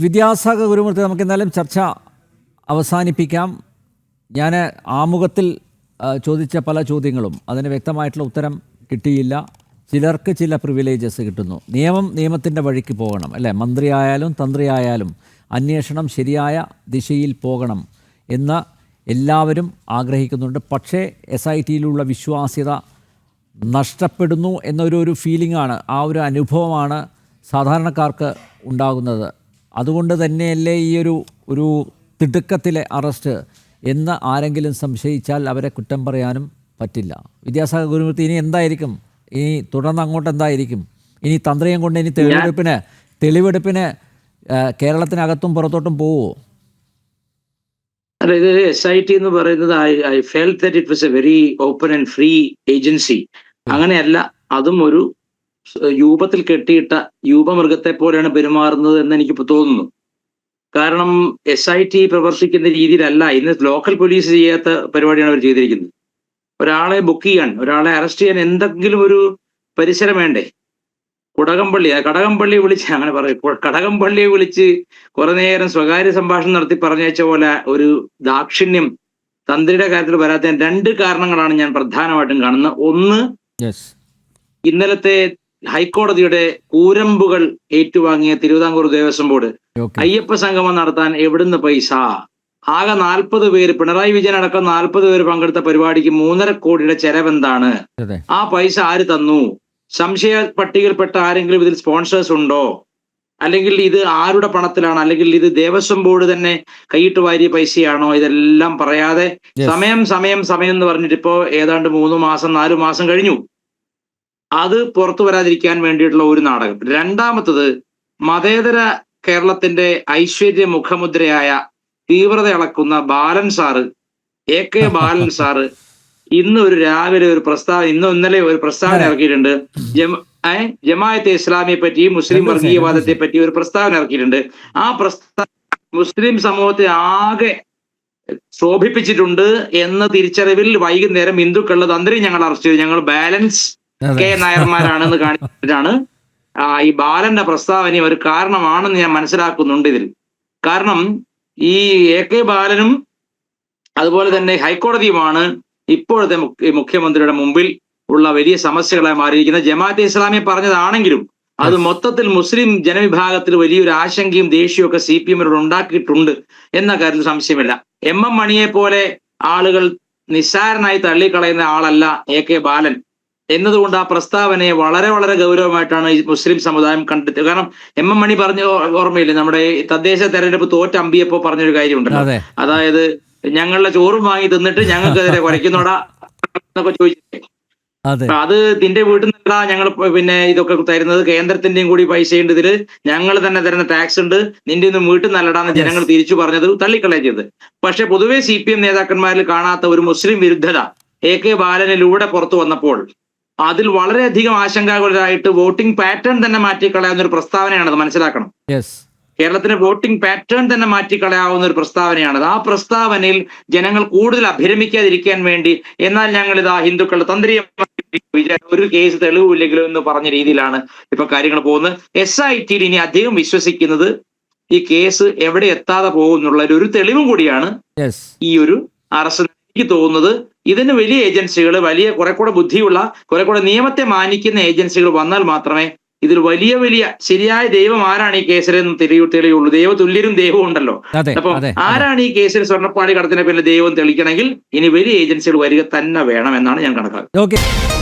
വിദ്യാസാഗർ ഗുരുമൂർത്തി, നമുക്ക് എന്തായാലും ചർച്ച അവസാനിപ്പിക്കാം. ഞാൻ ആമുഖത്തിൽ ചോദിച്ച പല ചോദ്യങ്ങളും അതിന് വ്യക്തമായിട്ടുള്ള ഉത്തരം കിട്ടിയില്ല. ചിലർക്ക് ചില പ്രിവിലേജസ് കിട്ടുന്നു. നിയമത്തിൻ്റെ വഴിക്ക് പോകണം, അല്ലേ? മന്ത്രിയായാലും തന്ത്രിയായാലും അന്വേഷണം ശരിയായ ദിശയിൽ പോകണം എന്ന് എല്ലാവരും ആഗ്രഹിക്കുന്നുണ്ട്. പക്ഷേ SITയിലുള്ള വിശ്വാസ്യത നഷ്ടപ്പെടുന്നു എന്നൊരു ഫീലിംഗാണ്, ആ ഒരു അനുഭവമാണ് സാധാരണക്കാർക്ക് ഉണ്ടാകുന്നത്. അതുകൊണ്ട് തന്നെയല്ലേ ഈ ഒരു തിടുക്കത്തിലെ അറസ്റ്റ് എന്ന് ആരെങ്കിലും സംശയിച്ചാൽ അവരെ കുറ്റം പറയാനും പറ്റില്ല. വിദ്യാസാഗർ ഗുരുമൂർത്തി, ഇനി എന്തായിരിക്കും? ഇനി തുടർന്ന് അങ്ങോട്ട് എന്തായിരിക്കും? ഇനി തന്ത്രിയും കൊണ്ട് ഇനി തെളിവെടുപ്പിന് കേരളത്തിനകത്തും പുറത്തോട്ടും പോവുമോ? അല്ല, ഇത് SIT എന്ന് പറയുന്നത് I felt that it was A very open and free agency. അങ്ങനെയല്ല, അതും ഒരു രൂപത്തിൽ കെട്ടിയിട്ട രൂപമൃഗത്തെ പോലെയാണ് പെരുമാറുന്നത് എന്ന് എനിക്കിപ്പോൾ തോന്നുന്നു. കാരണം SIT പ്രവർത്തിക്കുന്ന രീതിയിലല്ല ഇന്ന് ലോക്കൽ പോലീസ് ചെയ്യാത്ത പരിപാടിയാണ് അവർ ചെയ്തിരിക്കുന്നത്. ഒരാളെ ബുക്ക് ചെയ്യാൻ, ഒരാളെ അറസ്റ്റ് ചെയ്യാൻ എന്തെങ്കിലും ഒരു പരിസരം വേണ്ടേ? കടകംപള്ളിയെ വിളിച്ച്, അങ്ങനെ പറയും, കടകംപള്ളിയെ വിളിച്ച് കുറെ നേരം സ്വകാര്യ സംഭാഷണം നടത്തി പറഞ്ഞയച്ച പോലെ ഒരു ദാക്ഷിണ്യം തന്ത്രിയുടെ കാര്യത്തിൽ വരാത്ത രണ്ട് കാരണങ്ങളാണ് ഞാൻ പ്രധാനമായിട്ടും കാണുന്നത്. ഒന്ന്, ഇന്നലത്തെ ഹൈക്കോടതിയുടെ കൂരമ്പുകൾ ഏറ്റുവാങ്ങിയ തിരുവിതാംകൂർ ദേവസ്വം ബോർഡ് അയ്യപ്പ സംഗമം നടത്താൻ എവിടുന്ന് പൈസ? ആകെ 40 പേര്, പിണറായി വിജയൻ അടക്കം 40 പേര് പങ്കെടുത്ത പരിപാടിക്ക് 3.5 കോടിയുടെ ചെലവെന്താണ്? ആ പൈസ ആര് തന്നു? സംശയ പട്ടികയിൽപ്പെട്ട ആരെങ്കിലും ഇതിൽ സ്പോൺസേഴ്സ് ഉണ്ടോ? അല്ലെങ്കിൽ ഇത് ആരുടെ പണത്തിലാണ്? അല്ലെങ്കിൽ ഇത് ദേവസ്വം ബോർഡ് തന്നെ കൈയിട്ട് വാരിയ പൈസയാണോ? ഇതെല്ലാം പറയാതെ സമയം എന്ന് പറഞ്ഞിട്ട് ഇപ്പോ ഏതാണ്ട് 3 മാസം 4 മാസം കഴിഞ്ഞു. അത് പുറത്തു വരാതിരിക്കാൻ വേണ്ടിയിട്ടുള്ള ഒരു നാടകം. രണ്ടാമത്തത്, മതേതര കേരളത്തിന്റെ ഐശ്വര്യ മുഖമുദ്രയായ തീവ്രത അളക്കുന്ന ബാലൻ സാറ്, AK ബാലൻ സാറ് രാവിലെ ഒരു പ്രസ്താവന, ഇന്നലെ ഒരു പ്രസ്താവന ഇറക്കിയിട്ടുണ്ട്. ജമാഅത്തെ ഇസ്ലാമിയെ പറ്റിയും മുസ്ലിം വർഗീയവാദത്തെ പറ്റി ഒരു പ്രസ്താവന ഇറക്കിയിട്ടുണ്ട്. ആ പ്രസ്താവന മുസ്ലിം സമൂഹത്തെ ആകെ ശോഭിപ്പിച്ചിട്ടുണ്ട് എന്ന തിരിച്ചറിവിൽ വൈകുന്നേരം ഹിന്ദുക്കളുടെ തന്ത്രി ഞങ്ങൾ അറസ്റ്റ് ചെയ്തു. ഞങ്ങൾ ബാലൻസ് K നായർമാരാണെന്ന് കാണിച്ചിട്ടാണ് ഈ ബാലന്റെ പ്രസ്താവന ഒരു കാരണമാണെന്ന് ഞാൻ മനസ്സിലാക്കുന്നുണ്ട് ഇതിൽ. കാരണം ഈ AK ബാലനും അതുപോലെ തന്നെ ഹൈക്കോടതിയുമാണ് ഇപ്പോഴത്തെ മുഖ്യമന്ത്രിയുടെ മുമ്പിൽ ഉള്ള വലിയ സമസ്യകളായി മാറിയിരിക്കുന്നത്. ജമാഅത്തെ ഇസ്ലാമിയെ പറഞ്ഞതാണെങ്കിലും അത് മൊത്തത്തിൽ മുസ്ലിം ജനവിഭാഗത്തിൽ വലിയൊരു ആശങ്കയും ദേഷ്യവും ഒക്കെ CPM-നോട് ഉണ്ടാക്കിയിട്ടുണ്ട് എന്ന കാര്യത്തിൽ സംശയമില്ല. MM മണിയെ പോലെ ആളുകൾ നിസ്സാരനായി തള്ളിക്കളയുന്ന ആളല്ല AK ബാലൻ എന്നതുകൊണ്ട് ആ പ്രസ്താവനയെ വളരെ വളരെ ഗൗരവമായിട്ടാണ് ഈ മുസ്ലിം സമുദായം കണ്ടെത്തിയത്. കാരണം MM മണി പറഞ്ഞ ഓർമ്മയില്ലേ, നമ്മുടെ തദ്ദേശ തെരഞ്ഞെടുപ്പ് തോറ്റ അമ്പിയപ്പോ പറഞ്ഞൊരു കാര്യമുണ്ടല്ലോ, അതായത് ഞങ്ങളുടെ ചോറും വാങ്ങി തിന്നിട്ട് ഞങ്ങൾക്കെതിരെ കുറയ്ക്കുന്നോടാ എന്നൊക്കെ ചോദിച്ചിട്ടേ, അത് നിന്റെ വീട്ടിൽ നിന്നല്ല ഞങ്ങൾ പിന്നെ ഇതൊക്കെ തരുന്നത്, കേന്ദ്രത്തിന്റെയും കൂടി പൈസയുണ്ട് ഇതില്, ഞങ്ങൾ തന്നെ തരുന്ന ടാക്സ് ഉണ്ട്, നിന്റെ ഒന്നും വീട്ടിൽ നല്ലടാന്ന് ജനങ്ങൾ തിരിച്ചു പറഞ്ഞത് തള്ളിക്കളയുക ചെയ്തത്. പക്ഷെ പൊതുവെ CPM നേതാക്കന്മാരിൽ കാണാത്ത ഒരു മുസ്ലിം വിരുദ്ധത AK ബാലനിലൂടെ പുറത്തു വന്നപ്പോൾ അതിൽ വളരെയധികം ആശങ്കാകുലരായിട്ട് വോട്ടിംഗ് പാറ്റേൺ തന്നെ മാറ്റിക്കളയാവുന്ന ഒരു പ്രസ്താവനയാണത്, മനസ്സിലാക്കണം. കേരളത്തിന്റെ വോട്ടിംഗ് പാറ്റേൺ തന്നെ മാറ്റിക്കളയാവുന്ന ഒരു പ്രസ്താവനയാണത്. ആ പ്രസ്താവനയിൽ ജനങ്ങൾ കൂടുതൽ അഭിരമിക്കാതിരിക്കാൻ വേണ്ടി, എന്നാൽ ഞങ്ങൾ ഇതാ ഹിന്ദുക്കളുടെ തന്ത്രിയെ ഒരു കേസ് തെളിവില്ലെങ്കിലും എന്ന് പറഞ്ഞ രീതിയിലാണ് ഇപ്പൊ കാര്യങ്ങൾ പോകുന്നത്. SITയിൽ ഇനി അധികം വിശ്വസിക്കുന്നത് ഈ കേസ് എവിടെ എത്താതെ പോകുന്നുള്ള ഒരു തെളിവും കൂടിയാണ് ഈ ഒരു അറസ്റ്റ്. എനിക്ക് തോന്നുന്നത് ഇതിന് വലിയ ഏജൻസികൾ, വലിയ കുറെ കൂടെ ബുദ്ധിയുള്ള, കുറെ കൂടെ നിയമത്തെ മാനിക്കുന്ന ഏജൻസികൾ വന്നാൽ മാത്രമേ ഇതിൽ വലിയ വലിയ ശരിയായ ദൈവം ആരാണ് ഈ കേസിലെന്ന് തെളിയുള്ളൂ. ദൈവതുല്യരും ദൈവവും ഉണ്ടല്ലോ. അപ്പൊ ആരാണ് ഈ കേസിൽ സ്വർണ്ണപ്പാളി കടത്തിന് പേരിൽ ദൈവം തെളിക്കണമെങ്കിൽ ഇനി വലിയ ഏജൻസികൾ വരിക തന്നെ വേണം എന്നാണ് ഞാൻ കണക്കാക്കുന്നത്.